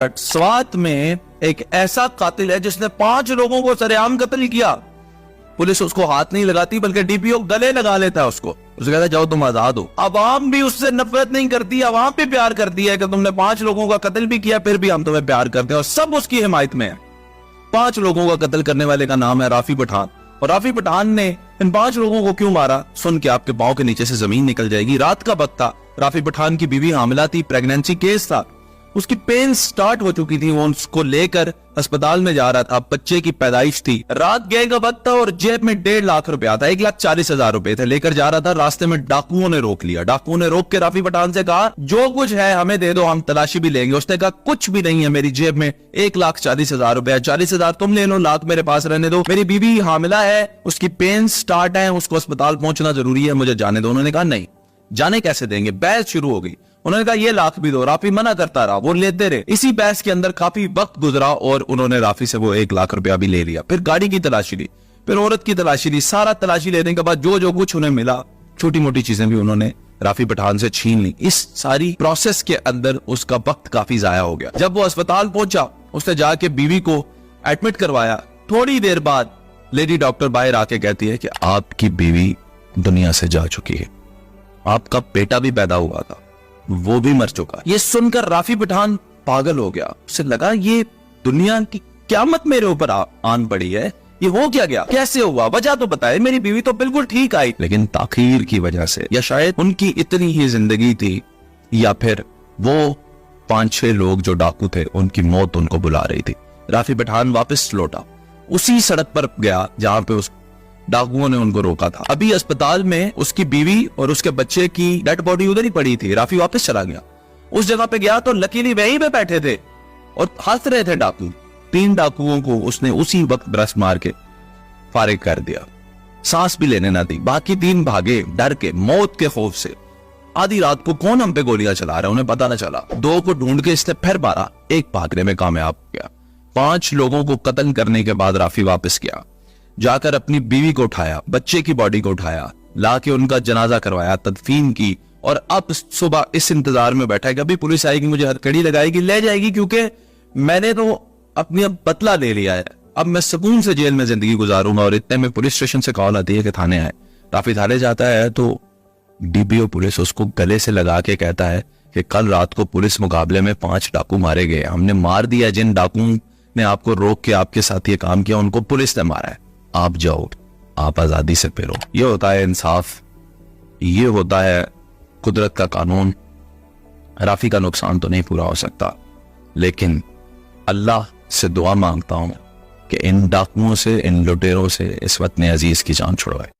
स्वात में एक ऐसा कातिल है जिसने 5 लोगों को सरेआम कत्ल किया। पुलिस उसको हाथ नहीं लगाती बल्कि डीपीओ गले लगा लेता है उसको कहता है जाओ तुम आजाद हो। अवाम भी उससे नफरत नहीं करती, अवाम भी प्यार करती है कि तुमने 5 लोगों का कत्ल भी किया फिर भी हम तुम्हें प्यार करते हैं और सब उसकी हिमायत में है। 5 लोगों का कत्ल करने वाले का नाम है राफी पठान। और राफी पठान ने इन 5 लोगों को क्यों मारा सुन के आपके पांव के नीचे से जमीन निकल जाएगी। रात का वक्त था, राफी पठान की बीवी हामिला थी, प्रेगनेंसी केस था, उसकी पेन स्टार्ट हो चुकी थी, वो उसको लेकर अस्पताल में जा रहा था, बच्चे की पैदाइश थी। रात गए का वक्त था और जेब में 1.5 लाख रुपया था, 1,40,000 रुपए थे, लेकर जा रहा था। रास्ते में डाकुओं ने रोक लिया। डाकुओं ने रोक के राफी पठान से कहा जो कुछ है हमें दे दो, हम तलाशी भी लेंगे। उसने कहा कुछ भी नहीं है मेरी जेब में, 1,40,000 रुपया, 40,000 तुम ले लो, लाख मेरे पास रहने दो, मेरी बीवी हामिला है, उसकी पेन स्टार्ट है, उसको अस्पताल पहुंचना जरूरी है, मुझे जाने दो। उन्होंने कहा नहीं, जाने कैसे देंगे, बहस शुरू हो गई। उन्होंने कहा ये लाख भी दो, राफी मना करता रहा, वो लेते रहे। इसी बहस के अंदर काफी वक्त गुजरा और उन्होंने राफी से वो 1 लाख रुपया भी ले लिया। फिर गाड़ी की तलाशी ली, फिर औरत की तलाशी ली। सारा तलाशी लेने के बाद जो कुछ उन्हें मिला, छोटी मोटी चीजें भी उन्होंने राफी पठान से छीन ली। इस सारी प्रोसेस के अंदर उसका वक्त काफी जाया हो गया। जब वो अस्पताल पहुंचा, उसने जाके बीवी को एडमिट करवाया। थोड़ी देर बाद लेडी डॉक्टर बाहर आके कहती है कि आपकी बीवी दुनिया से जा चुकी है, आपका बेटा भी पैदा हुआ था, वो भी मर चुका। ये सुनकर राफी पठान पागल हो गया। उसे लगा ये दुनिया की क़यामत मेरे ऊपर आन पड़ी है, ये हो क्या गया, कैसे हुआ, वजह तो बताए। मेरी बीवी तो बिल्कुल ठीक आई, लेकिन ताखीर की वजह से, या शायद उनकी इतनी ही जिंदगी थी, या फिर वो 5-6 लोग जो डाकू थे उनकी मौत उनको बुला रही थी। राफी पठान वापस लौटा, उसी सड़क पर गया जहां पे उस डाकुओं ने उनको रोका था। अभी अस्पताल में उसकी बीवी और उसके बच्चे की डेड बॉडी उधर ही पड़ी थी। राफी वापस चला गया, उस जगह पे गया तो लकीली वहीं पे बैठे थे और हंस रहे थे डाकू। 3 डाकुओं को उसने उसी वक्त ब्रश मार के फारिग कर दिया, सांस भी लेने ना दी। बाकी 3 भागे डर के, मौत के खौफ से। आधी रात को कौन हम पे गोलियां चला रहा है उन्हें पता ना चला। 2 को ढूंढ के इसने फिर मारा, 1 भागने में कामयाब हो गया। 5 लोगों को कत्ल करने के बाद राफी वापस गया, जाकर अपनी बीवी को उठाया, बच्चे की बॉडी को उठाया, लाके उनका जनाजा करवाया, तदफीन की। और अब सुबह इस इंतजार में बैठा है कि अभी पुलिस आएगी, मुझे हथकड़ी लगाएगी, ले जाएगी, क्योंकि मैंने तो अपनी अब बदला ले लिया है, अब मैं सुकून से जेल में जिंदगी गुजारूंगा। और इतने में पुलिस स्टेशन से कॉल आती है कि थाने आए। राफी थाने जाता है तो डीपीओ पुलिस उसको गले से लगा के कहता है कि कल रात को पुलिस मुकाबले में 5 डाकू मारे गए, हमने मार दिया। जिन डाकुओं ने आपको रोक के आपके साथ ये काम किया उनको पुलिस ने मारा है, आप जाओ, आप आजादी से फिरो। ये होता है इंसाफ, ये होता है कुदरत का कानून। राफी का नुकसान तो नहीं पूरा हो सकता, लेकिन अल्लाह से दुआ मांगता हूं कि इन डाकुओं से, इन लुटेरों से इस वतन अजीज की जान छुड़वाए।